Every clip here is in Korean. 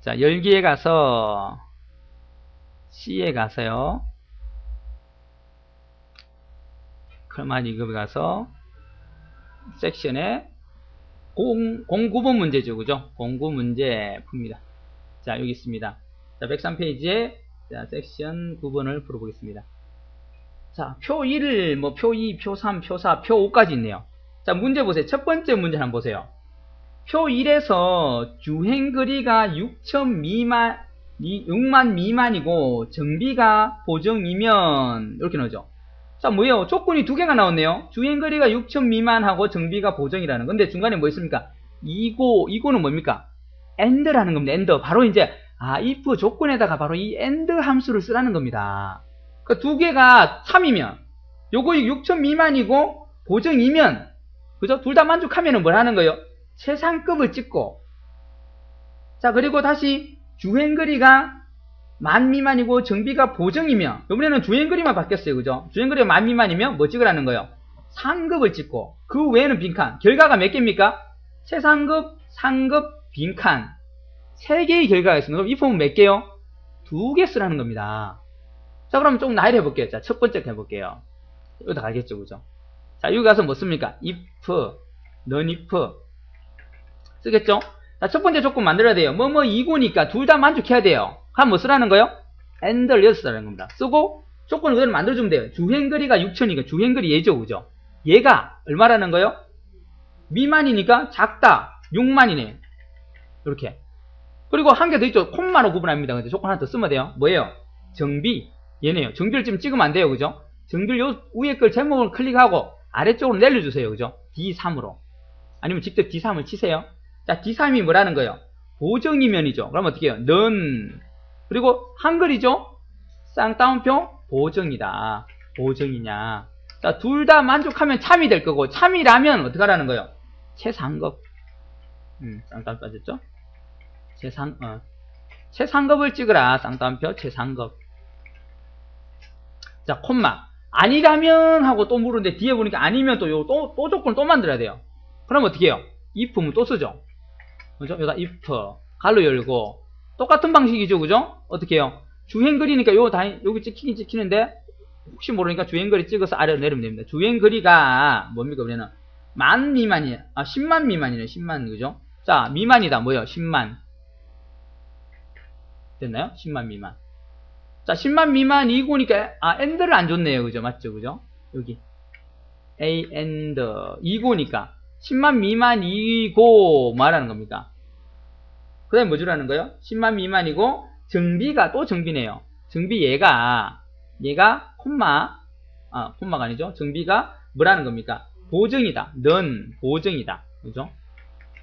자, 열기에 가서 C에 가서요. 크로마틱급에 가서 섹션에 09번 문제죠. 그죠? 09 문제 풉니다. 자, 여기 있습니다. 자, 103페이지에 자, 섹션 9번을 풀어보겠습니다. 자, 표 1, 뭐, 표 2, 표 3, 표 4, 표 5까지 있네요. 자, 문제 보세요. 첫 번째 문제 한번 보세요. 표 1에서 주행거리가 6만 미만이고 정비가 보정이면 이렇게 나오죠. 자, 뭐예요? 조건이 두 개가 나왔네요. 주행거리가 6천 미만하고 정비가 보정이라는 건데 중간에 뭐 있습니까? 이거는 뭡니까? AND라는 겁니다. AND. 바로 이제 if 조건에다가 바로 이 AND 함수를 쓰라는 겁니다. 그 두 개가 3이면 요거 6천 미만이고 보정이면 그죠? 둘 다 만족하면은 뭘 하는 거예요? 최상급을 찍고 자 그리고 다시 주행거리가 10,000 미만이고 정비가 보정이면 이번에는 주행거리만 바뀌었어요. 그죠? 주행거리가 10,000 미만이면 뭐 찍으라는 거예요? 상급을 찍고 그 외에는 빈칸. 결과가 몇 개입니까? 최상급, 상급, 빈칸 3개의 결과가 있습니다. 그럼 이 폼은 몇 개요? 2개 쓰라는 겁니다. 자 그럼 좀 나열해 볼게요. 자 첫 번째 해볼게요. 이거 다 알겠죠? 그죠? 자 여기 가서 뭐 씁니까? if, non-if 쓰겠죠? 자, 첫 번째 조건 만들어야 돼요. 뭐뭐 이고니까 둘 다 만족해야 돼요. 그럼 뭐 쓰라는 거요? AND를 여기서 쓰라는 겁니다. 쓰고 조건을 그대로 만들어주면 돼요. 주행거리가 6천이니까 주행거리 얘죠. 그죠? 얘가 얼마라는 거요? 미만이니까 작다. 6만이네. 이렇게. 그리고 한 개 더 있죠. 콤마로 구분합니다. 근데 조건 하나 더 쓰면 돼요. 뭐예요? 정비. 얘네요. 정비를 지금 찍으면 안 돼요. 그죠? 정비를 요 위에 걸 제목을 클릭하고 아래쪽으로 내려주세요. 그죠? D3으로. 아니면 직접 D3을 치세요. 자, D3이 뭐라는 거예요? 보정이면이죠. 그럼 어떻게 해요? 넌. 그리고 한글이죠? 쌍따옴표 보정이다. 보정이냐. 자, 둘 다 만족하면 참이 될 거고, 참이라면 어떻게 하라는 거예요? 최상급. 쌍따옴표 빠졌죠? 최상급을 찍으라. 쌍따옴표 최상급. 자, 콤마. 아니라면 하고 또 물었는데 뒤에 보니까 아니면 또 조건을 또 만들어야 돼요. 그럼 어떻게 해요? if는 또 쓰죠. 그죠? 여기다 if 갈로 열고 똑같은 방식이죠. 그죠? 어떻게 해요? 주행거리니까 여기 찍히는데 혹시 모르니까 주행거리 찍어서 아래로 내리면 됩니다. 주행거리가 뭡니까? 우리는 10,000 미만이에요. 10만 미만이네. 10만 그죠? 자, 미만이다. 뭐예요? 10만. 됐나요? 10만 미만. 자, 10만 미만 이고니까 AND를 안 줬네요. 그죠? 맞죠? 그죠? 여기 A AND 이고니까 10만 미만이고 뭐하라는 겁니까? 그 다음에 뭐 주라는 거예요? 10만 미만이고 정비가 또 정비네요. 정비 얘가 콤마가 아니죠. 정비가 뭐라는 겁니까? 보정이다. 넌 보정이다. 그죠?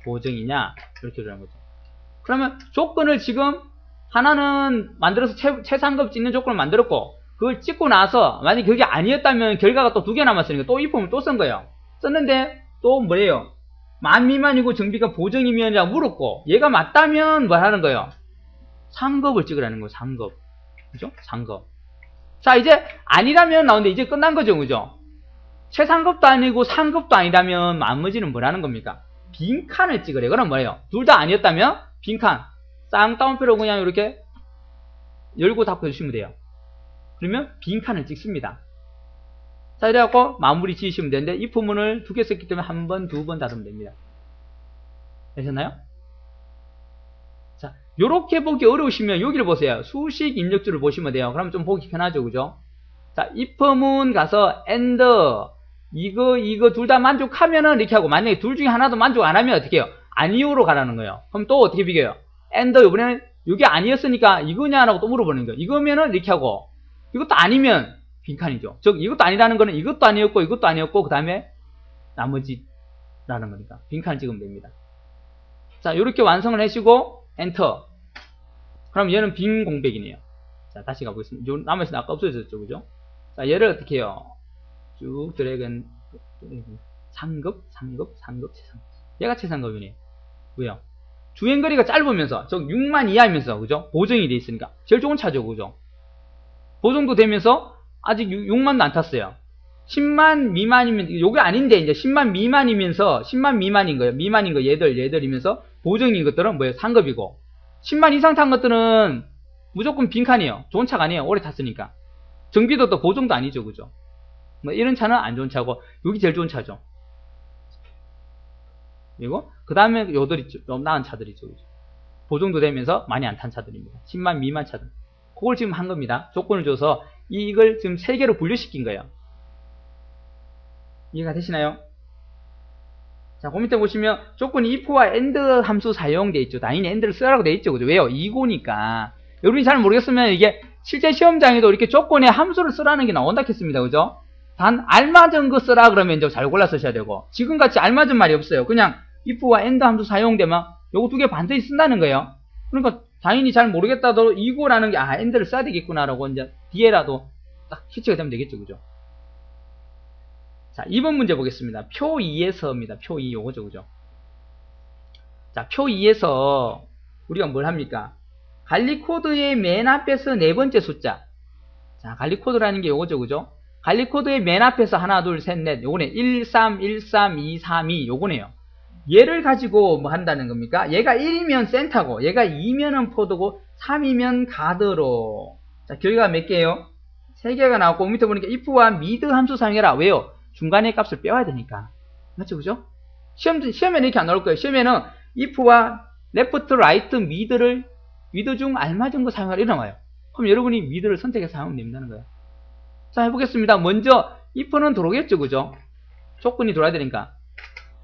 보정이냐? 이렇게 주라는 거죠. 그러면 조건을 지금 하나는 만들어서 최상급 찍는 조건을 만들었고 그걸 찍고 나서 만약에 그게 아니었다면 결과가 또 2개 남았으니까 또 이 폼을 또 쓴 거예요. 썼는데 또 뭐예요? 10,000 미만이고 정비가 보정이면이라고 물었고 얘가 맞다면 뭐 하는 거예요? 상급을 찍으라는 거예요. 상급. 그죠? 상급. 자 이제 아니라면 나오는데 이제 끝난 거죠. 그죠? 최상급도 아니고 상급도 아니라면 나머지는 뭐라는 겁니까? 빈칸을 찍으래요. 그럼 뭐예요? 둘 다 아니었다면 빈칸. 쌍따옴표로 그냥 이렇게 열고 닫고 해주시면 돼요. 그러면 빈칸을 찍습니다. 자, 이래갖고 마무리 지으시면 되는데 이 부분을 2개 썼기 때문에 1번, 2번 닫으면 됩니다. 되셨나요? 자, 요렇게 보기 어려우시면 여기를 보세요. 수식 입력줄을 보시면 돼요. 그러면 좀 보기 편하죠. 그죠? 자, if문 가서 and 이거 둘 다 만족하면은 이렇게 하고 만약에 둘 중에 하나도 만족 안 하면 어떻게 해요? 아니오로 가라는 거예요. 그럼 또 어떻게 비교해요? and 이번에는 이게 아니었으니까 이거냐라고 또 물어보는 거예요. 이거면은 이렇게 하고 이것도 아니면 빈칸이죠. 즉 이것도 아니라는 거는 이것도 아니었고 이것도 아니었고 그 다음에 나머지라는 거니까 빈칸을 찍으면 됩니다. 자 이렇게 완성을 하시고 엔터. 그럼 얘는 빈 공백이네요. 자 다시 가보겠습니다. 요 나머지는 아까 없어졌죠. 그죠? 자 얘를 어떻게 해요? 쭉 드래곤 상급 최상급. 얘가 최상급이네요. 왜요? 주행거리가 짧으면서 즉 6만 이하이면서 그죠? 보정이 돼 있으니까 제일 좋은 차죠. 그죠? 보정도 되면서 아직 6만도 안 탔어요. 10만 미만이면 요게 아닌데 이제 10만 미만이면서 10만 미만인 거예요. 미만인 거 얘들이면서 보정인 것들은 뭐예요? 상급이고 10만 이상 탄 것들은 무조건 빈칸이에요. 좋은 차가 아니에요. 오래 탔으니까. 정비도 또 보증도 아니죠. 그죠? 뭐 이런 차는 안 좋은 차고, 여기 제일 좋은 차죠. 그리고 그 다음에 요들 있죠. 좀 나은 차들 있죠. 그죠? 보증도 되면서 많이 안 탄 차들입니다. 10만 미만 차들. 그걸 지금 한 겁니다. 조건을 줘서 이걸 지금 3개로 분류시킨 거예요. 이해가 되시나요? 자, 그 밑에 보시면 조건이 if와 and 함수 사용되어 있죠. 당연히 and를 쓰라고 되어 있죠. 그죠? 왜요? 이고니까. 여러분이 잘 모르겠으면 이게 실제 시험장에도 이렇게 조건에 함수를 쓰라는 게 나온다 했습니다. 그죠? 단 알맞은 거 쓰라 그러면 이제 잘 골라 쓰셔야 되고, 지금같이 알맞은 말이 없어요. 그냥 if와 and 함수 사용되면 요거 2개 반드시 쓴다는 거예요. 그러니까 당연히 잘 모르겠다도 이고라는 게 and를 써야 되겠구나라고 이제 뒤에라도 딱 캐치가 되면 되겠죠. 그죠? 자, 2번 문제 보겠습니다. 표 2에서입니다. 표 2 요거죠. 그죠? 자, 표 2에서 우리가 뭘 합니까? 관리코드의 맨 앞에서 네 번째 숫자. 자, 관리코드라는 게 요거죠. 그죠? 관리코드의 맨 앞에서 하나, 둘, 셋, 넷. 요거네. 1, 3, 1, 3, 2, 3, 2. 요거네요. 얘를 가지고 뭐 한다는 겁니까? 얘가 1이면 센터고, 얘가 2면은 포드고, 3이면 가드로. 자, 결과가 몇 개예요? 3개가 나왔고, 밑에 보니까 if와 mid 함수 사용해라. 왜요? 중간에 값을 빼와야 되니까. 맞죠? 그죠? 시험에는 이렇게 안 나올 거예요. 시험에는 if와 left, right, mid 중 알맞은 거 사용하라 이런 거예요. 그럼 여러분이 mid를 선택해서 사용하면 된다는 거예요. 자, 해보겠습니다. 먼저 if는 들어오겠죠. 그죠? 조건이 들어와야 되니까.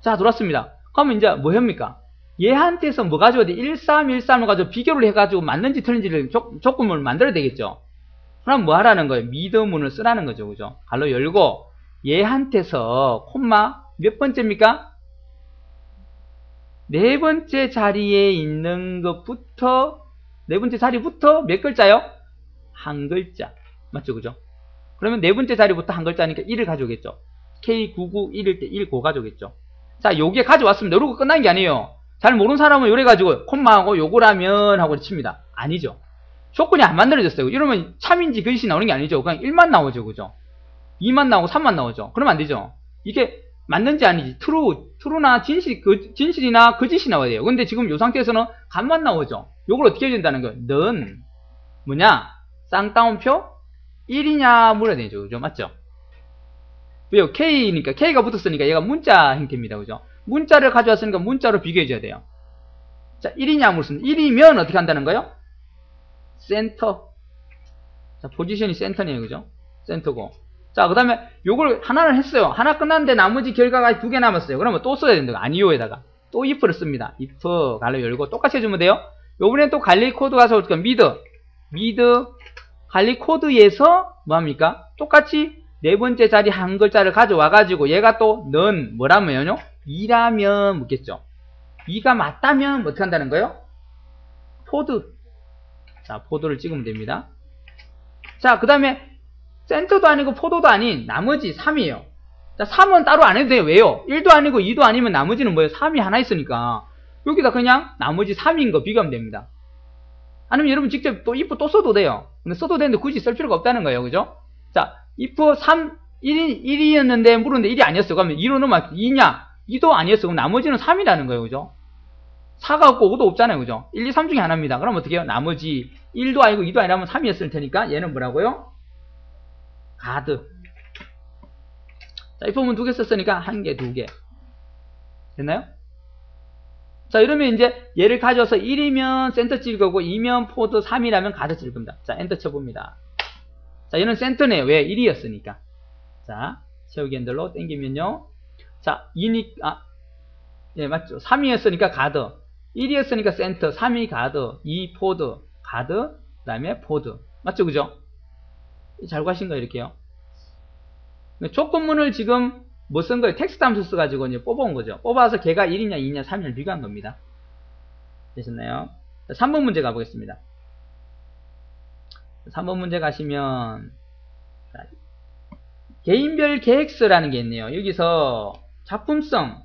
자, 들어왔습니다. 그러면 이제 뭐 합니까? 얘한테서 뭐 가져야 돼? 1, 3, 1, 3을 가지고 비교를 해가지고 맞는지 틀린지를 조건문을 만들어야 되겠죠. 그럼 뭐 하라는 거예요? 미드문을 쓰라는 거죠. 그죠? 갈로 열고 얘한테서 콤마 몇 번째입니까? 네 번째 자리에 있는 것부터, 네 번째 자리부터 몇 글자요? 한 글자. 맞죠? 그죠? 그러면 네 번째 자리부터 한 글자니까 1을 가져오겠죠. K991일 때 1 고 가져오겠죠. 자, 요게 가져왔습니다. 이러고 끝난 게 아니에요. 잘 모르는 사람은 요래 가지고 콤마하고 요거라면 하고 칩니다. 아니죠. 조건이 안 만들어졌어요. 이러면 참인지 거짓이 나오는 게 아니죠. 그냥 1만 나오죠. 그죠? 2만 나오고 3만 나오죠. 그러면 안 되죠. 이게 맞는지 아니지. true나 진실이나 거짓이 나와야 돼요. 근데 지금 이 상태에서는 값만 나오죠. 요걸 어떻게 해야 된다는 거예요? 넌 뭐냐? 쌍따옴표 1이냐 물어야 되죠. 그죠? 맞죠? 왜요? K니까 K가 붙었으니까 얘가 문자 형태입니다. 그죠? 문자를 가져왔으니까 문자로 비교해줘야 돼요. 자, 1이냐 물었습니다. 1이면 어떻게 한다는 거예요? 센터. 자, 포지션이 센터네요. 그죠? 센터고. 자, 그 다음에 요걸 하나를 했어요. 하나 끝났는데 나머지 결과가 2개 남았어요. 그러면 또 써야 된다. 아니요에다가 또 if를 씁니다. if 갈로 열고 똑같이 해주면 돼요. 요번엔 또 관리 코드 가서 어떻게 mid 관리 코드에서 뭐합니까? 똑같이 네 번째 자리 한 글자를 가져와가지고 얘가 또 넌 뭐라면요? 2라면 묻겠죠. 2가 맞다면 어떻게 한다는 거예요? 포드. 자, 포드를 찍으면 됩니다. 자, 그 다음에 센터도 아니고 포도도 아닌 나머지 3이에요. 자, 3은 따로 안 해도 돼요. 왜요? 1도 아니고 2도 아니면 나머지는 뭐예요? 3이 하나 있으니까 여기다 그냥 나머지 3인 거 비교하면 됩니다. 아니면 여러분 직접 또 if 또 써도 돼요. 근데 써도 되는데 굳이 쓸 필요가 없다는 거예요. 그죠? 자, if 3, 1이었는데 물었는데 1이 아니었어요. 그러면 2로 넣으면 2냐? 2도 아니었어. 그럼 나머지는 3이라는 거예요. 그죠? 4가 없고 5도 없잖아요. 그죠? 1, 2, 3 중에 하나입니다. 그럼 어떻게 해요? 나머지 1도 아니고 2도 아니라면 3이었을 테니까 얘는 뭐라고요? 가드. 자, 이 부분 2개 썼으니까 1개, 2개. 됐나요? 자, 이러면 이제 얘를 가져서 1이면 센터 찍을 거고 2면 포드, 3이라면 가드 찍을 겁니다. 자, 엔터 쳐봅니다. 자, 얘는 센터네요. 왜? 1이었으니까. 자, 채우기 핸들로 땡기면요. 자, 2니, 예, 맞죠. 3이었으니까 가드. 1이었으니까 센터, 3이 가드, 2 포드, 가드, 그 다음에 포드. 맞죠? 그죠? 잘 구하신 거예요, 이렇게요. 조건문을 지금 뭐 쓴 거예요? 텍스트 함수 써가지고 이제 뽑아온 거죠. 뽑아서 걔가 1이냐, 2냐, 3이냐 비교한 겁니다. 되셨나요? 자, 3번 문제 가보겠습니다. 3번 문제 가시면, 자, 개인별 계획서라는 게 있네요. 여기서 작품성,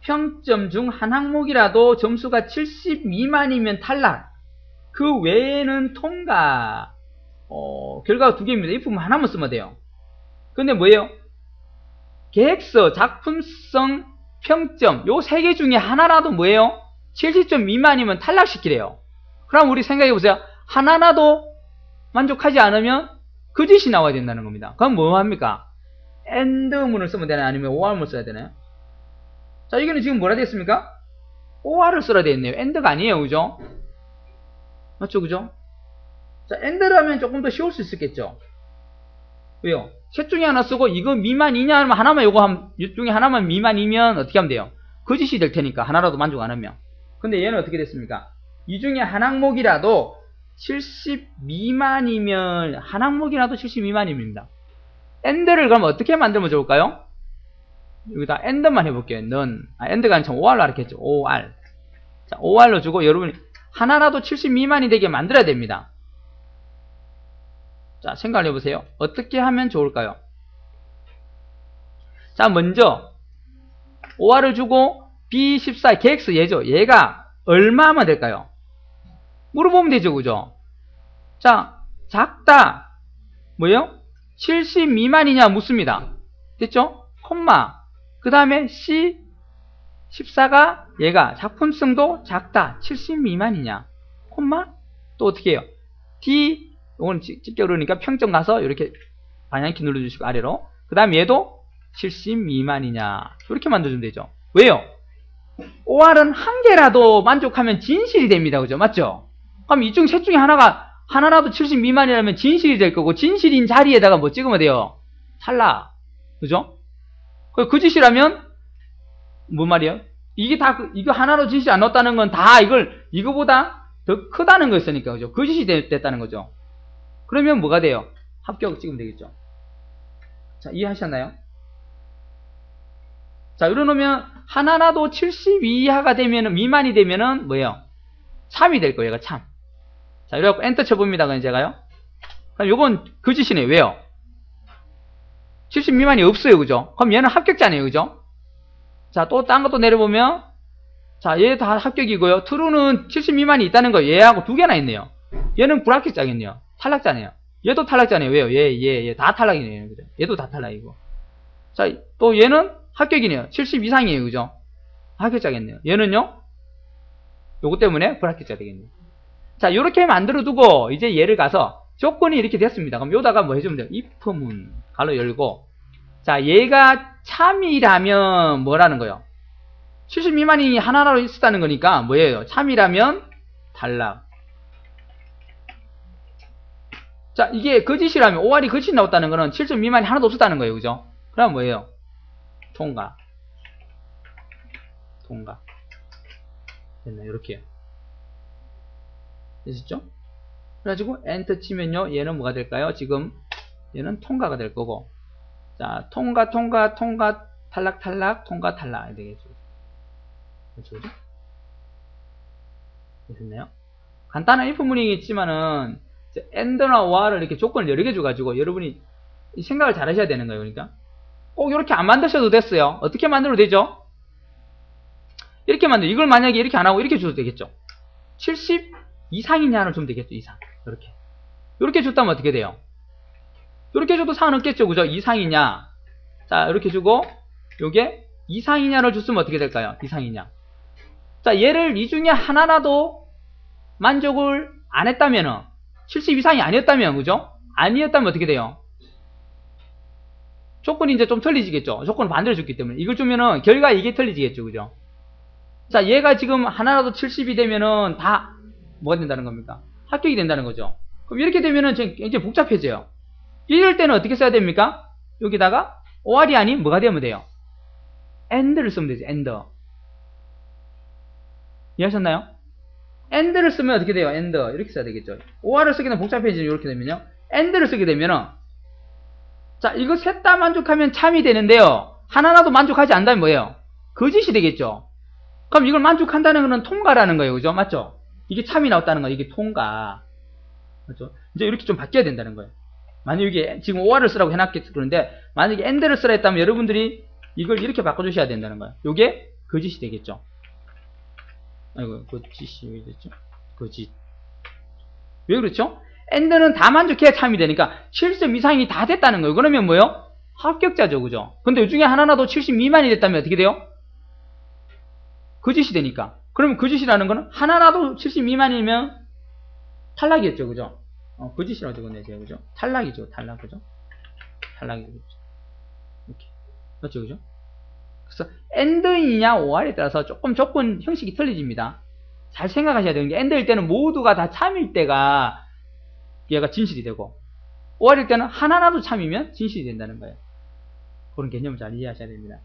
평점 중 한 항목이라도 점수가 70 미만이면 탈락. 그 외에는 통과. 결과가 2개입니다. if만 하나만 쓰면 돼요. 근데 뭐예요? 계획서, 작품성, 평점 요 3개 중에 하나라도 뭐예요? 70점 미만이면 탈락시키래요. 그럼 우리 생각해보세요. 하나라도 만족하지 않으면 거짓이 나와야 된다는 겁니다. 그럼 뭐 합니까? AND문을 쓰면 되나요? 아니면 OR문을 써야 되나요? 자, 이거는 지금 뭐라 되었습니까? OR을 써야 되겠네요. AND가 아니에요. 그죠? 맞죠? 그죠? 자, AND라면 조금 더 쉬울 수 있었겠죠? 왜요? 셋 중에 하나 쓰고 이거 미만이냐 하면 하나만 이 중에 하나만 미만이면 어떻게 하면 돼요? 거짓이 될 테니까 하나라도 만족 안 하면. 근데 얘는 어떻게 됐습니까? 이 중에 한 항목이라도 70 미만이면 한 항목이라도 70 미만입니다. AND를 그럼 어떻게 만들면 좋을까요? 여기다 AND만 해볼게요. AND가 아니라 OR로 알았겠죠. OR. 자, OR로 주고 여러분이 하나라도 70 미만이 되게 만들어야 됩니다. 자, 생각을 해보세요. 어떻게 하면 좋을까요? 자, 먼저 OR을 주고 B14 KX 얘죠. 얘가 얼마면 될까요? 물어보면 되죠. 그죠? 자, 작다. 뭐예요? 70 미만이냐 묻습니다. 됐죠? 콤마. 그 다음에 C14가 얘가 작품성도 작다. 70 미만이냐. 콤마. 또 어떻게 해요? D, 이건 찍기 어려우니까 평점 가서 이렇게 방향키 눌러주시고 아래로. 그 다음 얘도 70 미만이냐. 이렇게 만들어주면 되죠. 왜요? OR은 한 개라도 만족하면 진실이 됩니다. 그죠? 맞죠? 그럼 이 중 셋 중에 하나라도 70 미만이라면 진실이 될 거고, 진실인 자리에다가 뭐 찍으면 돼요? 탈락. 그죠? 거짓이라면, 뭔 말이에요? 이거 하나로 진실 안 넣었다는 건 다 이거보다 더 크다는 거였으니까, 그죠? 거짓이 됐다는 거죠. 그러면 뭐가 돼요? 합격 찍으면 되겠죠. 자, 이해하셨나요? 자, 이러놓으면, 하나라도 70 이하가 되면은, 미만이 되면은, 뭐예요? 참이 될 거예요, 얘가 참. 자, 이래갖고 엔터 쳐봅니다, 그냥 제가요. 그럼 요건 거짓이네요. 왜요? 70 미만이 없어요, 그죠? 그럼 얘는 합격자네요, 그죠? 자, 또 딴 것도 내려보면, 자, 얘 다 합격이고요. true는 70 미만이 있다는 거 얘하고 두 개나 있네요. 얘는 불합격자겠네요. 탈락자네요. 얘도 탈락자네요. 왜요? 얘 다 탈락이네요, 그죠? 얘도 다 탈락이고. 자, 또 얘는 합격이네요. 70 이상이에요, 그죠? 합격자겠네요. 얘는요? 요거 때문에 불합격자 되겠네요. 자, 요렇게 만들어두고, 이제 얘를 가서, 조건이 이렇게 됐습니다. 그럼 요다가 뭐 해주면 돼요? if문, 가로 열고. 자, 얘가 참이라면 뭐라는 거예요? 70 미만이 하나라도 있었다는 거니까 뭐예요? 참이라면 탈락. 자, 이게 거짓이라면, OR이 거짓이 나왔다는 거는 70 미만이 하나도 없었다는 거예요. 그죠? 그럼 뭐예요? 통과. 됐나요? 이렇게요. 되셨죠? 그래가지고 엔터 치면요, 얘는 뭐가 될까요? 지금 얘는 통과가 될 거고, 자, 통과, 탈락, 통과, 탈락 되겠죠. 그렇죠? 되셨나요? 간단한 if문이 있지만은 AND나 OR을 이렇게 조건을 여러 개 줘가지고 여러분이 생각을 잘 하셔야 되는 거예요. 그러니까 꼭 이렇게 안 만드셔도 됐어요. 어떻게 만들어도 되죠? 이렇게 이걸 만약에 이렇게 안 하고 이렇게 줘도 되겠죠. 70 이상이냐를 주면 되겠죠. 이상. 이렇게 줬다면 어떻게 돼요? 이렇게 줘도 상관없겠죠. 그죠? 이상이냐. 자, 이렇게 주고 요게 이상이냐를 줬으면 어떻게 될까요? 이상이냐. 자, 얘를 이 중에 하나라도 만족을 안 했다면은 70 이상이 아니었다면, 그죠? 아니었다면 어떻게 돼요? 조건이 이제 좀 틀리지겠죠. 조건을 반대로 줬기 때문에 이걸 주면은 결과 이게 틀리지겠죠. 그죠? 자, 얘가 지금 하나라도 70이 되면은 다 뭐가 된다는 겁니까? 합격이 된다는 거죠. 그럼 이렇게 되면은 굉장히 복잡해져요. 이럴 때는 어떻게 써야 됩니까? 여기다가 OR이 아닌 뭐가 되면 돼요? AND를 쓰면 되죠. AND. 이해하셨나요? AND를 쓰면 어떻게 돼요? AND. 이렇게 써야 되겠죠. OR을 쓰기는 복잡해지죠. 이렇게 되면요. AND를 쓰게 되면은, 자, 이거 셋 다 만족하면 참이 되는데요. 하나라도 만족하지 않다면 뭐예요? 거짓이 되겠죠. 그럼 이걸 만족한다는 거는 통과라는 거예요. 그죠? 맞죠? 이게 참이 나왔다는 거, 이게 통과. 그렇죠? 이제 이렇게 좀 바뀌어야 된다는 거예요. 만약에 이게 지금 OR을 쓰라고 해놨겠지. 그런데 만약에 AND를 쓰라 했다면 여러분들이 이걸 이렇게 바꿔주셔야 된다는 거예요. 요게 거짓이 되겠죠. 아이고, 거짓이 왜 됐죠? 거짓. 왜 그렇죠? AND는 다 만족해야 참이 되니까 70 이상이 다 됐다는 거예요. 그러면 뭐요? 합격자죠. 그죠? 근데 이 중에 하나라도 70 미만이 됐다면 어떻게 돼요? 거짓이 되니까. 그러면 거짓이라는 거는 하나라도 70 미만이면 탈락이었죠, 그죠? 거짓이라고 적었네, 제가, 그죠? 탈락이죠, 탈락, 그죠? 탈락이죠, 그죠? 이렇게. 맞죠, 그죠? 그래서 AND이냐 OR에 따라서 조금 조건 형식이 틀려집니다. 잘 생각하셔야 되는 게 AND일 때는 모두가 다 참일 때가 얘가 진실이 되고 OR일 때는 하나라도 참이면 진실이 된다는 거예요. 그런 개념을 잘 이해하셔야 됩니다.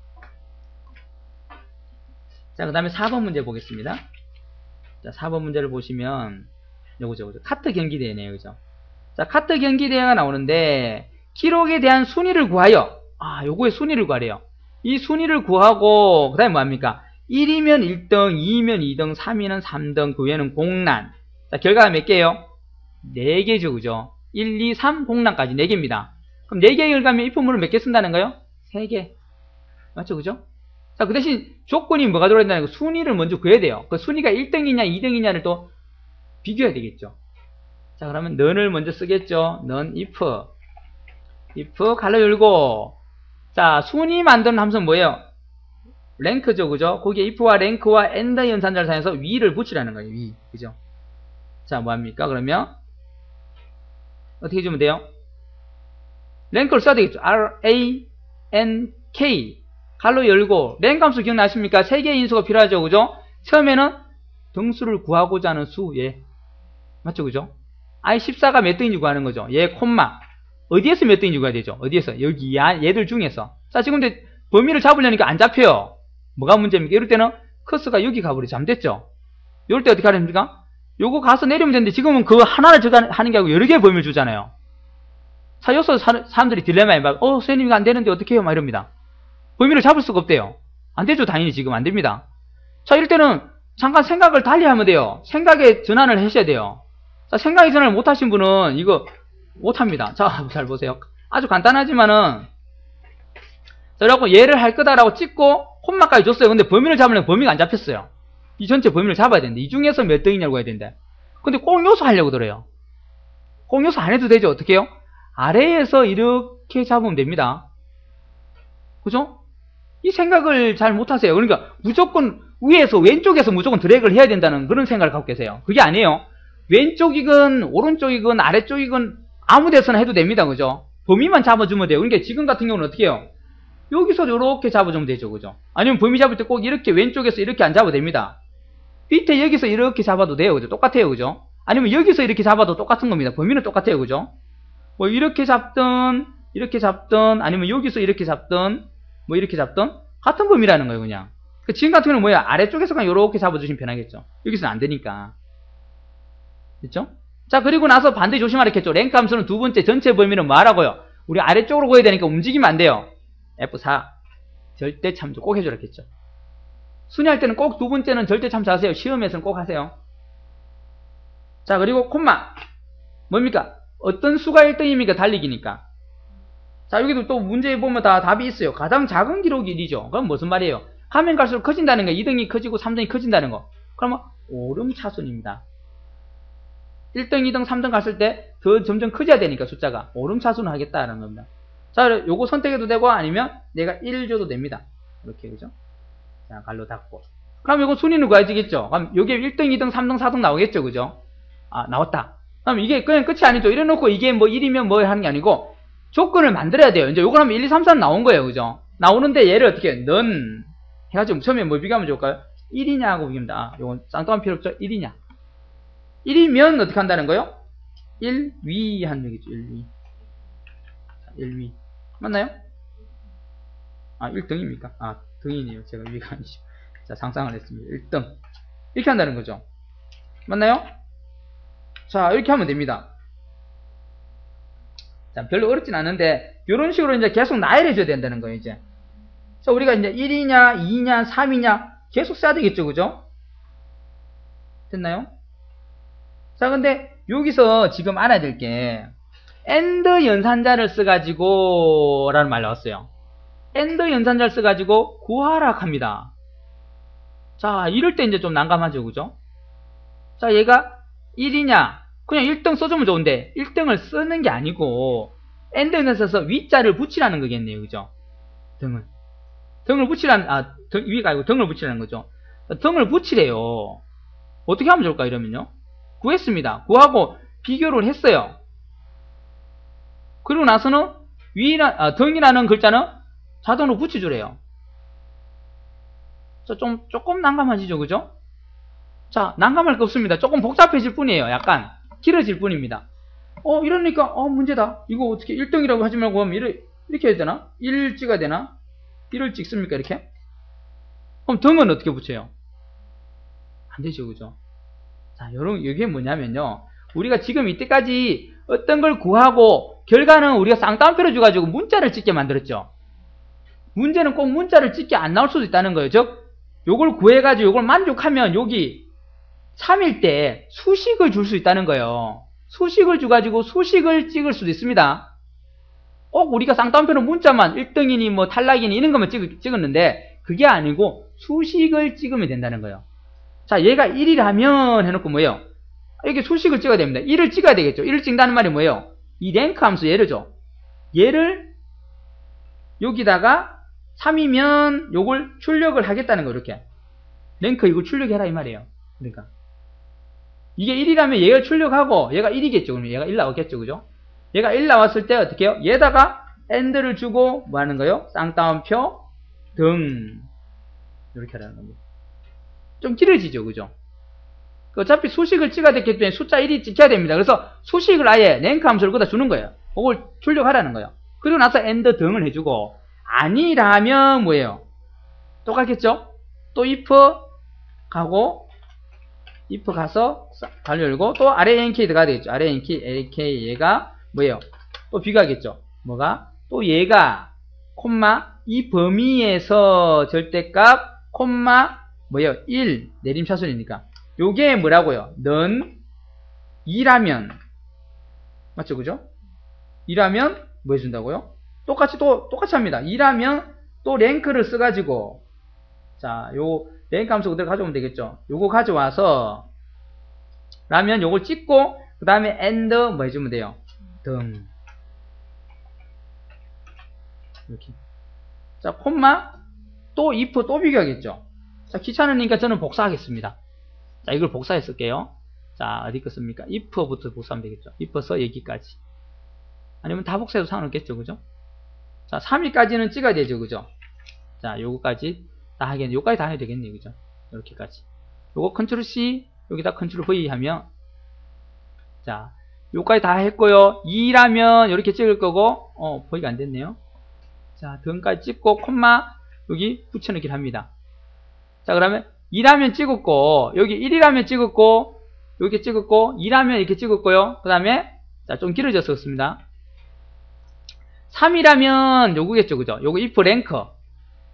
자, 그 다음에 4번 문제 보겠습니다. 자, 4번 문제를 보시면 요거죠. 카트 경기대회네요. 그죠? 자, 카트 경기대회가 나오는데 기록에 대한 순위를 구하여 요거의 순위를 구하래요. 이 순위를 구하고 그 다음에 뭐합니까? 1이면 1등, 2이면 2등, 3위는 3등, 그 외에는 공란. 자, 결과가 몇 개예요? 4개죠. 그죠? 1, 2, 3 공란까지 4개입니다. 그럼 4개의 결과면 if문을 몇 개 쓴다는 거예요? 3개. 맞죠? 그죠? 자, 그 대신 조건이 뭐가 들어야 된다는 거 순위를 먼저 구해야 돼요. 그 순위가 1등이냐 2등이냐를 또 비교해야 되겠죠. 자, 그러면 none을 먼저 쓰겠죠. none if 가로 열고 자, 순위 만드는 함수는 뭐예요? 랭크죠. 그죠? 거기에 if와 랭크와 and 연산자를 사용해서 위를 붙이라는 거예요. 위. 그죠? 자, 뭐합니까? 그러면 어떻게 주면 돼요? 랭크를 써야 되겠죠. rank 갈로 열고 랭크 함수 기억나십니까? 3개의 인수가 필요하죠. 그죠? 처음에는 등수를 구하고자 하는 수, 예. 맞죠? 그죠? i14가 몇 등인지 구하는 거죠. 예, 콤마. 어디에서 몇 등인지 구해야 되죠? 어디에서? 여기, 얘들 중에서. 자, 지금 근데 범위를 잡으려니까 안 잡혀요. 뭐가 문제입니까? 이럴 때는 커서가 여기 가버리 잠됐죠? 이럴 때 어떻게 하려 합니까? 요거 가서 내리면 되는데 지금은 그 하나를 하는 게 아니고 여러 개의 범위를 주잖아요. 자, 여기서 사람들이 딜레마에 막, 선생님 이거 안 되는데 어떻게 해요? 막 이럽니다. 범위를 잡을 수가 없대요. 안 되죠. 당연히 지금 안 됩니다. 자, 이럴 때는 잠깐 생각을 달리 하면 돼요. 생각의 전환을 하셔야 돼요. 자, 생각의 전환을 못 하신 분은 이거 못 합니다. 자, 잘 보세요. 아주 간단하지만은, 자, 이라고 얘를 할 거다라고 찍고, 콤마까지 줬어요. 근데 범위를 잡으려면 범위가 안 잡혔어요. 이 전체 범위를 잡아야 되는데, 이 중에서 몇 등이냐고 해야 되는데. 근데 꼭 요소 하려고 그래요. 꼭 요소 안 해도 되죠. 어떻게 해요? 아래에서 이렇게 잡으면 됩니다. 그죠? 이 생각을 잘 못하세요. 그러니까 무조건 위에서 왼쪽에서 무조건 드래그를 해야 된다는 그런 생각을 갖고 계세요. 그게 아니에요. 왼쪽이건 오른쪽이건 아래쪽이건 아무 데서나 해도 됩니다. 그죠? 범위만 잡아주면 돼요. 그러니까 지금 같은 경우는 어떻게 해요? 여기서 이렇게 잡아주면 되죠. 그죠? 아니면 범위 잡을 때 꼭 이렇게 왼쪽에서 이렇게 안 잡아도 됩니다. 밑에 여기서 이렇게 잡아도 돼요. 그죠? 똑같아요. 그죠? 아니면 여기서 이렇게 잡아도 똑같은 겁니다. 범위는 똑같아요. 그죠? 뭐 이렇게 잡든 아니면 여기서 이렇게 잡든 뭐 이렇게 잡든 같은 범위라는 거예요. 그냥 지금 같은 경우는 뭐야? 아래쪽에서 그냥 이렇게 잡아주시면 편하겠죠. 여기서는 안 되니까. 됐죠? 자, 그리고 나서 반드시 조심하랬겠죠. 랭크 함수는 두 번째 전체 범위는 뭐 하라고요? 우리 아래쪽으로 고야 되니까 움직이면 안 돼요. F4 절대 참조 꼭 해줘야겠죠. 순위할 때는 꼭 두 번째는 절대 참조하세요. 시험에서는 꼭 하세요. 자, 그리고 콤마 뭡니까? 어떤 수가 1등입니까? 달리기니까. 자, 여기도 또 문제에 보면 다 답이 있어요. 가장 작은 기록이 1이죠. 그럼 무슨 말이에요? 가면 갈수록 커진다는 거. 2등이 커지고 3등이 커진다는 거. 그러면 오름차순입니다. 1등, 2등, 3등 갔을 때 더 점점 커져야 되니까 숫자가 오름차순을 하겠다라는 겁니다. 자, 요거 선택해도 되고 아니면 내가 1 줘도 됩니다. 이렇게, 그죠? 자, 갈로 닫고. 그럼 요거 순위는 구해지겠죠? 그럼 요게 1등, 2등, 3등, 4등 나오겠죠? 그죠? 나왔다. 그럼 이게 그냥 끝이 아니죠. 이래놓고 이게 뭐 1이면 뭐 하는 게 아니고 조건을 만들어야 돼요. 이제 요걸 하면 1, 2, 3, 4는 나온 거예요. 그죠? 나오는데 얘를 어떻게 해? 넌 해가지고 처음에 뭐 비교하면 좋을까요? 1이냐고 비교합니다. 요건 쌍따옴 필요 없죠? 1이냐. 1이면 어떻게 한다는 거예요? 1위 하는 얘기죠. 1위. 1위. 맞나요? 1등입니까? 등이네요. 제가 위가 아니죠. 자, 상상을 했습니다. 1등. 이렇게 한다는 거죠. 맞나요? 자, 이렇게 하면 됩니다. 자, 별로 어렵진 않은데, 이런 식으로 이제 계속 나열해줘야 된다는 거예요, 이제. 자, 우리가 이제 1이냐, 2냐, 3이냐, 계속 써야 되겠죠, 그죠? 됐나요? 자, 근데, 여기서 지금 알아야 될 게, AND 연산자를 써가지고, 라는 말 나왔어요. AND 연산자를 써가지고, 구하라 합니다. 자, 이럴 때 이제 좀 난감하죠, 그죠? 자, 얘가 1이냐, 그냥 1등 써주면 좋은데 1등을 쓰는 게 아니고 AND에 써서 위자를 붙이라는 거겠네요. 그죠? 등을 붙이라는 위가 아니고 등을 붙이라는 거죠. 등을 붙이래요. 어떻게 하면 좋을까 이러면요? 구했습니다. 구하고 비교를 했어요. 그리고 나서는 등이라는 글자는 자동으로 붙여주래요. 조금 난감하시죠, 그죠? 자, 난감할 거 없습니다. 조금 복잡해질 뿐이에요. 약간 길어질 뿐입니다. 이러니까 문제다. 이거 어떻게 1등이라고 하지 말고 하면 이렇게 해야 되나? 1 찍어야 되나? 1을 찍습니까, 이렇게? 그럼 등은 어떻게 붙여요? 안 되죠, 그죠? 자, 이게 뭐냐면요. 우리가 지금 이때까지 어떤 걸 구하고 결과는 우리가 쌍따옴표로 줘가지고 문자를 찍게 만들었죠. 문제는 꼭 문자를 찍게 안 나올 수도 있다는 거예요. 즉, 요걸 구해가지고 요걸 만족하면 여기 3일 때 수식을 줄 수 있다는 거예요. 수식을 줘가지고 수식을 찍을 수도 있습니다. 우리가 쌍따옴표로 문자만 1등이니 뭐 탈락이니 이런 것만 찍었는데 그게 아니고 수식을 찍으면 된다는 거예요. 자, 얘가 1이라면 해놓고 뭐예요? 이렇게 수식을 찍어야 됩니다. 1을 찍어야 되겠죠. 1을 찍는다는 말이 뭐예요? 이 랭크 함수 얘를 줘. 얘를 여기다가 3이면 요걸 출력을 하겠다는 거 이렇게. 랭크 이거 출력해라 이 말이에요. 그러니까 이게 1이라면 얘가 출력하고 얘가 1이겠죠. 그러면 얘가 1 나오겠죠. 그죠? 얘가 1 나왔을 때 어떻게 해요? 얘다가 AND를 주고 뭐 하는 거예요? 쌍따옴표 등 이렇게 하라는 겁니다. 좀 길어지죠. 그죠? 어차피 수식을 찍어야 되기 때문에 숫자 1이 찍혀야 됩니다. 그래서 수식을 아예 랭크 함수를 거기다 주는 거예요. 그걸 출력하라는 거예요. 그리고 나서 AND 등을 해주고 아니라면 뭐예요? 똑같겠죠? 또 if 가고 if 가서 괄호 열고 또 아래 NK 들어가야 되겠죠. 아래 NK 얘가 뭐예요? 또 비교하겠죠. 뭐가? 또 얘가 콤마 이 범위에서 절대값 콤마 뭐예요? 1 내림차순이니까 요게 뭐라고요? 넌 2라면 맞죠? 그죠? 2라면 뭐 해준다고요? 똑같이 합니다. 2라면 또 랭크를 써가지고 자, 요 랭크 함수 그대로 가져오면 되겠죠? 요거 가져와서 라면 요걸 찍고 그 다음에 AND 뭐 해주면 돼요? 등 이렇게 자, 콤마 또 if 또 비교하겠죠? 자, 귀찮으니까 저는 복사하겠습니다. 자, 이걸 복사해 쓸게요. 자, 어디 거 씁니까? if부터 복사하면 되겠죠? if서 여기까지. 아니면 다 복사해도 상관없겠죠? 그죠? 자, 3위까지는 찍어야 되죠? 그죠? 자, 요거까지 다 하겠네. 요까지 다 해야 되겠네. 그죠? 이렇게까지. 요거 컨트롤 C, 여기다 컨트롤 V 하면, 자, 요까지 다 했고요. 2라면 이렇게 찍을 거고, V가 안 됐네요. 자, 등까지 찍고, 콤마, 여기 붙여넣기를 합니다. 자, 그러면 2라면 찍었고, 여기 1이라면 찍었고, 여기 찍었고, 2라면 이렇게 찍었고요. 그 다음에, 자, 좀 길어졌었습니다. 3이라면 요거겠죠. 그죠? 요거 if 랭크.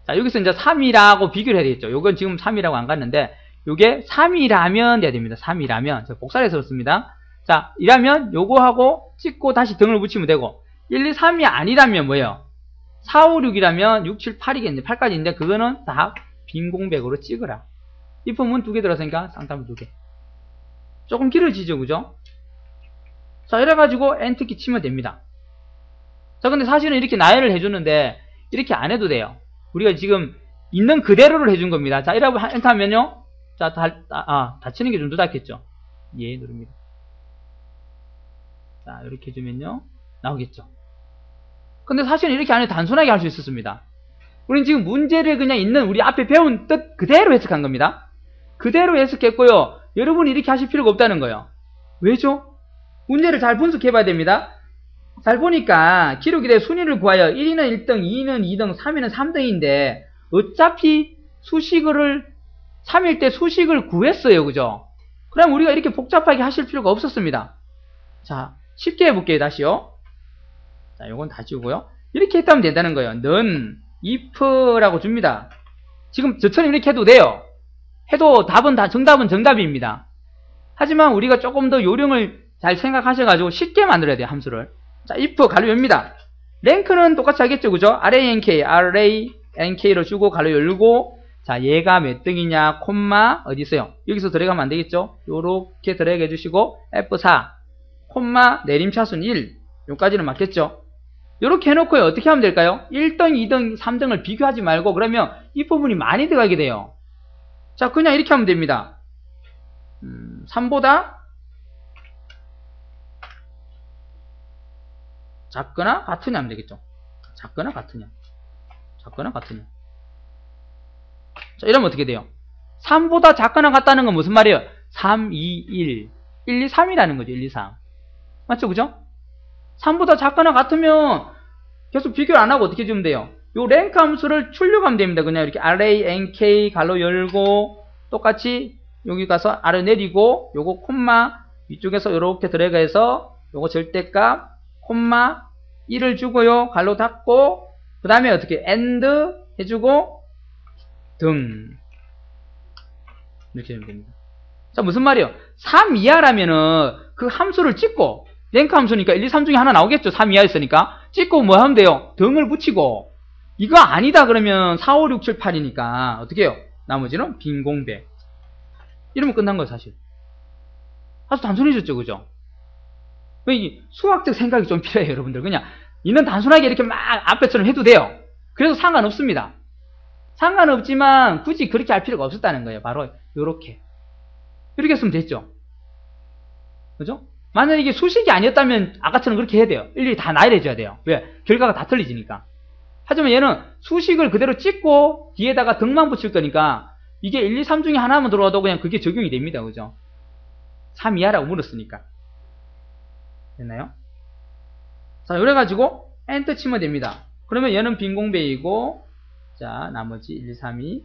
자, 여기서 이제 3이라고 비교를 해야 되겠죠. 요건 지금 3이라고 안 갔는데, 요게 3이라면 돼야 됩니다. 3이라면. 제가 복사를 해서 썼습니다. 자, 이라면 요거하고 찍고 다시 등을 붙이면 되고, 1, 2, 3이 아니라면 뭐예요? 4, 5, 6이라면 6, 7, 8이겠는데, 8까지인데, 그거는 다 빈 공백으로 찍으라. if문 2개 들어갔으니까 쌍따옴 2개. 조금 길어지죠, 그죠? 자, 이래가지고 엔트키 치면 됩니다. 자, 근데 사실은 이렇게 나열을 해줬는데, 이렇게 안 해도 돼요. 우리가 지금 있는 그대로를 해준 겁니다. 자, 이라고 엔터 하면요. 자, 닫히는 게 좀 늦었겠죠? 예, 누릅니다. 자, 이렇게 해주면요. 나오겠죠? 근데 사실은 이렇게 안 해도 단순하게 할 수 있었습니다. 우리는 지금 문제를 그냥 있는 우리 앞에 배운 뜻 그대로 해석한 겁니다. 그대로 해석했고요. 여러분이 이렇게 하실 필요가 없다는 거예요. 왜죠? 문제를 잘 분석해 봐야 됩니다. 잘 보니까 기록이 돼 순위를 구하여 1위는 1등, 2위는 2등, 3위는 3등인데 어차피 수식을 3일 때 수식을 구했어요. 그죠? 그럼 우리가 이렇게 복잡하게 하실 필요가 없었습니다. 자, 쉽게 해볼게요. 다시요. 자, 요건 다 지우고요. 이렇게 했다면 된다는 거예요. 넌 if라고 줍니다. 지금 저처럼 이렇게 해도 돼요. 해도 정답은 정답입니다. 하지만 우리가 조금 더 요령을 잘 생각하셔가지고 쉽게 만들어야 돼요. 함수를. 자, if 가로 열립니다. 랭크는 똑같이 하겠죠. 그죠? RANK로 주고 가로 열고, 자, 얘가 몇 등이냐, 콤마, 어디 있어요? 여기서 들어가면 안 되겠죠? 요렇게 들어가게 해주시고, F4, 콤마, 내림차순 1, 요까지는 맞겠죠? 요렇게 해놓고요. 어떻게 하면 될까요? 1등, 2등, 3등을 비교하지 말고, 그러면 이 부분이 많이 들어가게 돼요. 자, 그냥 이렇게 하면 됩니다. 3보다 작거나 같으냐 하면 되겠죠. 작거나 같으냐. 작거나 같으냐. 자, 이러면 어떻게 돼요? 3보다 작거나 같다는 건 무슨 말이에요? 3, 2, 1. 1, 2, 3이라는 거죠. 1, 2, 3. 맞죠? 그죠? 3보다 작거나 같으면 계속 비교를 안 하고 어떻게 주면 돼요? 요 랭크 함수를 출력하면 됩니다. 그냥 이렇게 array nk 가로 열고 똑같이 여기 가서 아래 내리고 요거 콤마 위쪽에서 이렇게 들어가서 요거 절대값 콤마 1을 주고요. 가로 닫고 그 다음에 어떻게 end 해주고 등 이렇게 하면 됩니다. 자, 무슨 말이에요? 3 이하라면은 그 함수를 찍고 랭크 함수니까 1, 2, 3 중에 하나 나오겠죠. 3 이하였으니까 찍고 뭐 하면 돼요? 등을 붙이고 이거 아니다 그러면 4, 5, 6, 7, 8이니까 어떻게 해요? 나머지는 빈 공백. 이러면 끝난 거예요, 사실. 아주 단순해졌죠, 그죠? 수학적 생각이 좀 필요해요, 여러분들. 그냥 이는 단순하게 이렇게 막 앞에처럼 해도 돼요. 그래서 상관없습니다. 상관없지만 굳이 그렇게 할 필요가 없었다는 거예요. 바로 요렇게. 이렇게 했으면 됐죠. 그죠? 만약에 이게 수식이 아니었다면 아까처럼 그렇게 해야 돼요. 일일이 다 나열해줘야 돼요. 왜? 결과가 다 틀리지니까. 하지만 얘는 수식을 그대로 찍고 뒤에다가 등만 붙일 거니까 이게 1, 2, 3 중에 하나만 들어와도 그냥 그게 적용이 됩니다. 그죠? 3 이하라고 물었으니까. 됐나요? 자, 이래가지고 엔터 치면 됩니다. 그러면 얘는 빈 공백이고 자, 나머지 1, 2, 3이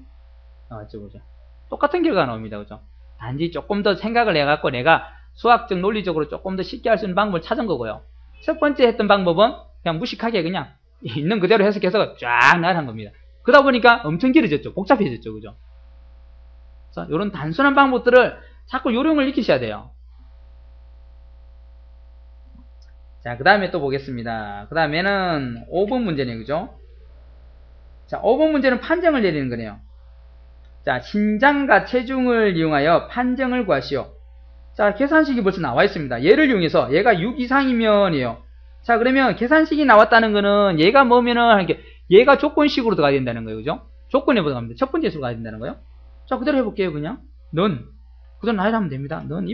나왔죠. 그죠? 똑같은 결과가 나옵니다. 그죠? 단지 조금 더 생각을 해갖고 내가 수학적 논리적으로 조금 더 쉽게 할 수 있는 방법을 찾은 거고요. 첫 번째 했던 방법은 그냥 무식하게 그냥 있는 그대로 해석해서 쫙 나열한 겁니다. 그러다 보니까 엄청 길어졌죠. 복잡해졌죠. 그죠? 자, 이런 단순한 방법들을 자꾸 요령을 익히셔야 돼요. 자, 그 다음에 또 보겠습니다. 그 다음에는 5번 문제네요. 그죠? 자, 5번 문제는 판정을 내리는 거네요. 자, 신장과 체중을 이용하여 판정을 구하시오. 자, 계산식이 벌써 나와 있습니다. 얘를 이용해서 얘가 6 이상이면이에요. 자, 그러면 계산식이 나왔다는 거는 얘가 뭐면은 얘가 조건식으로 들어가야 된다는 거예요. 그죠? 조건에 들어갑니다. 첫 번째 수가 가야 된다는 거예요. 자, 그대로 해볼게요. 그냥 none 그대로 나열하면 됩니다. none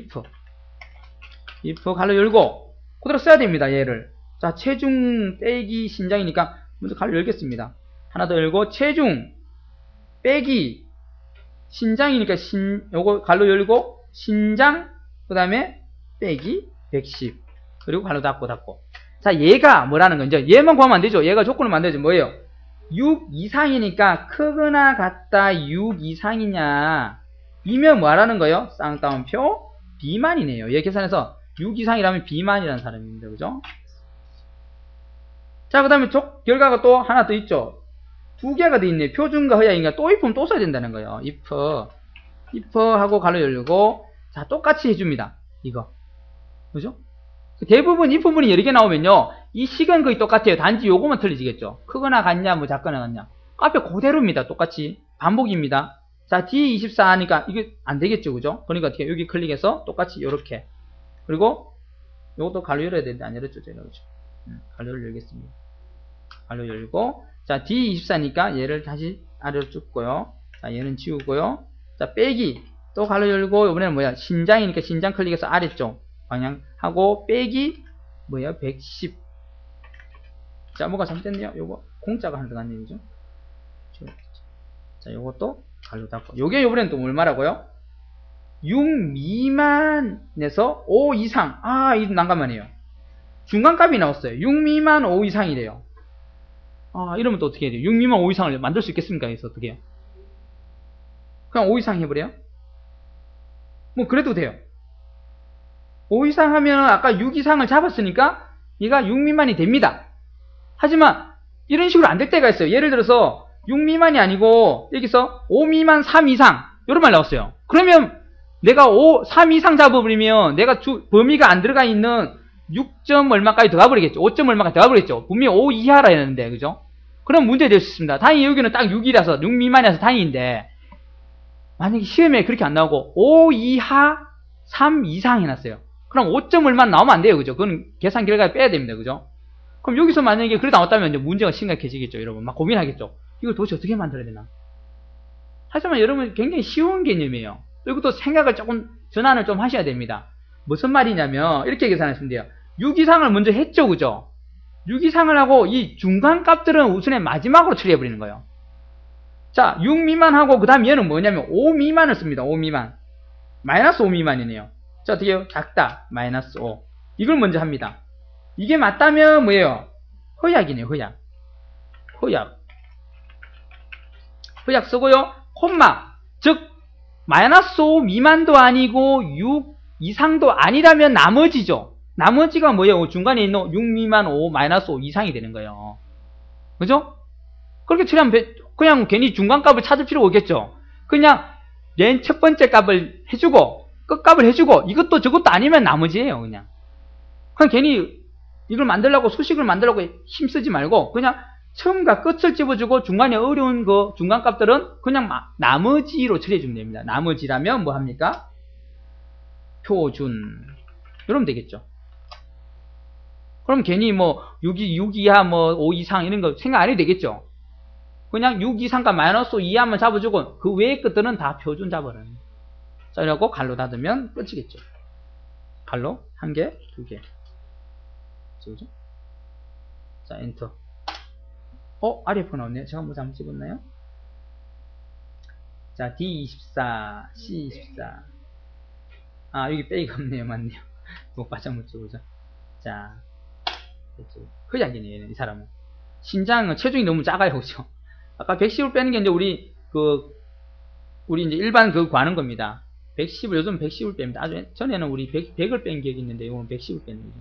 if 가로 열고 그대로 써야 됩니다. 얘를. 자, 체중 빼기 신장이니까 먼저 가로 열겠습니다. 하나 더 열고 체중 빼기 신장이니까 요거 가로 열고 신장 그 다음에 빼기 110 그리고 가로 닫고 자, 얘가 뭐라는 건지 얘만 구하면 안 되죠. 얘가 조건을 만들어야지. 뭐예요? 6 이상이니까 크거나 같다 6 이상이냐 이면 뭐라는 거예요? 쌍따옴표 비만이네요. 얘 계산해서 6 이상이라면 비만이라는 사람입니다. 그죠? 자, 그 다음에 결과가 또 하나 더 있죠. 두 개가 더 있네. 표준과 허약이니까 또 if면 또 써야 된다는 거예요. if 하고 가로 열고 자, 똑같이 해줍니다. 이거. 그죠? 대부분 if 문이 여러 개 나오면요. 이 식은 거의 똑같아요. 단지 요거만 틀리지겠죠. 크거나 같냐, 뭐 작거나 같냐. 앞에 그대로입니다. 똑같이. 반복입니다. 자, D24 하니까 이게 안 되겠죠. 그죠? 그러니까 어떻게 여기 클릭해서 똑같이 요렇게. 그리고 요것도 가로 열어야 되는데 안 열었죠. 제가. 그죠? 가로를 열겠습니다. 가로 열고 자, D24니까 얘를 다시 아래로 쭉 고요. 자, 얘는 지우고요. 자, 빼기 또 가로 열고 이번에는 뭐야? 신장이니까 신장 클릭해서 아래쪽 방향 하고 빼기 뭐야? 110. 자, 뭐가 잘못됐네요. 요거 공짜가 하나 들어갔네요. 그죠? 자, 요것도 가로 닫고 요게 요번엔 또 얼마라고요? 6 미만에서 5 이상. 아, 이거 난감하네요. 중간값이 나왔어요. 6 미만 5 이상이래요. 아, 이러면 또 어떻게 해야 돼요? 6 미만 5 이상을 만들 수 있겠습니까? 그래서 어떻게 해요? 그냥 5 이상 해버려요? 뭐 그래도 돼요. 5 이상 하면 아까 6 이상을 잡았으니까 얘가 6 미만이 됩니다. 하지만 이런 식으로 안 될 때가 있어요. 예를 들어서 6 미만이 아니고 여기서 5 미만 3 이상 이런 말 나왔어요. 그러면 내가 3 이상 잡아버리면 내가 범위가 안 들어가 있는 6점 얼마까지 더 가버리겠죠. 5점 얼마까지 더 가버리겠죠. 분명히 5 이하라 했는데 그죠? 그럼 문제 될 수 있습니다. 다행히 여기는 딱 6이라서 6 미만이라서 다행인데 만약에 시험에 그렇게 안 나오고 5 이하 3 이상 해놨어요. 그럼 5점 얼마 나오면 안 돼요. 그죠? 그건 계산 결과에 빼야 됩니다. 그죠? 그럼 여기서 만약에 그래 나왔다면 이제 문제가 심각해지겠죠. 여러분 막 고민하겠죠. 이걸 도대체 어떻게 만들어야 되나? 하지만 여러분 굉장히 쉬운 개념이에요. 이것도 생각을 조금 전환을 좀 하셔야 됩니다. 무슨 말이냐면 이렇게 계산하시면 돼요. 6 이상을 먼저 했죠. 그죠? 6 이상을 하고 이 중간 값들은 우선에 마지막으로 처리해버리는 거예요. 자, 6 미만하고 그 다음 얘는 뭐냐면 5 미만을 씁니다. 5 미만. 마이너스 5 미만이네요. 자, 어떻게 해요? 작다. 마이너스 5. 이걸 먼저 합니다. 이게 맞다면 뭐예요? 허약이네요. 허약. 허약. 허약 쓰고요. 콤마. 즉 마이너스 5 미만도 아니고 6 이상도 아니라면 나머지죠. 나머지가 뭐예요? 중간에 있는 6 미만 5 마이너스 5 이상이 되는 거예요. 그죠? 그렇게 처리하면 그냥 괜히 중간값을 찾을 필요가 없겠죠. 그냥 맨 첫 번째 값을 해주고 끝값을 해주고 이것도 저것도 아니면 나머지예요. 그냥 괜히 이걸 만들려고 수식을 만들려고 힘쓰지 말고 그냥 처음과 끝을 집어주고 중간에 어려운 그 중간값들은 그냥 나머지로 처리해주면 됩니다. 나머지라면 뭐 합니까? 표준 이러면 되겠죠. 그럼 괜히 뭐 6 이하 뭐 5 이상 이런 거 생각 안 해도 되겠죠. 그냥 6 이상과 마이너스 5 이하만 잡아주고 그 외의 것들은 다 표준 잡아라는. 자, 이러고 갈로 닫으면 끝이겠죠. 갈로 1개, 2개. 그죠? 자, 엔터. RF 나왔네요. 제가 뭐 잘못 찍었나요? 자, D24, C24. 아, 여기 빼기가 없네요. 맞네요. 뭐 바짝 못 찍어죠. 자, 허약이네요. 이 사람은. 신장은 체중이 너무 작아요. 그죠? 아까 110을 빼는 게 이제 우리 이제 일반 구하는 겁니다. 110을, 요즘 110을 뺍니다. 아주 전에는 우리 100을 뺀 기억이 있는데, 이거는 110을 빼는 거죠.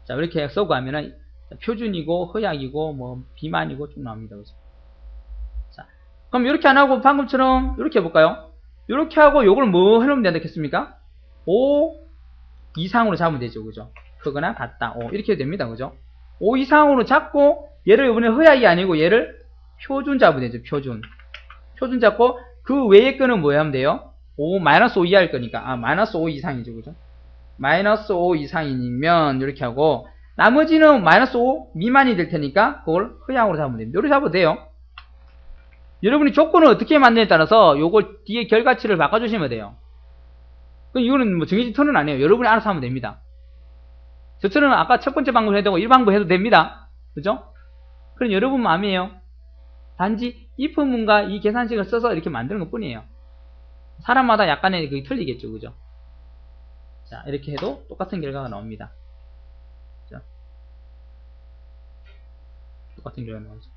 자, 이렇게 해서 구하면은, 표준이고, 허약이고, 뭐, 비만이고 쭉 나옵니다. 그죠? 자, 그럼 이렇게 안 하고, 방금처럼, 이렇게 해볼까요? 이렇게 하고, 요걸 뭐 해놓으면 되겠습니까? 5 이상으로 잡으면 되죠. 그죠? 크거나 같다. 5. 이렇게 해도 됩니다. 그죠? 5 이상으로 잡고, 얘를 이번에 허약이 아니고, 얘를 표준 잡으면 되죠. 표준. 표준 잡고, 그 외의 거는 뭐 하면 돼요? 마이너스 5 이하일 거니까. 마이너스 5 이상이죠. 그죠? 마이너스 5 이상이면, 이렇게 하고, 나머지는 마이너스 5 미만이 될 테니까, 그걸 허약으로 잡으면 됩니다. 이렇게 잡아도 돼요. 여러분이 조건을 어떻게 만드냐에 따라서, 요걸 뒤에 결과치를 바꿔주시면 돼요. 이거는 뭐 정해진 턴은 아니에요. 여러분이 알아서 하면 됩니다. 저처럼 아까 첫 번째 방법 해도 되고, 1방법 해도 됩니다. 그죠? 그럼 여러분 마음이에요. 단지 if문과 이 계산식을 써서 이렇게 만드는 것 뿐이에요. 사람마다 약간의 그게 틀리겠죠. 그죠? 자, 이렇게 해도 똑같은 결과가 나옵니다. 자, 똑같은 결과가 나오죠.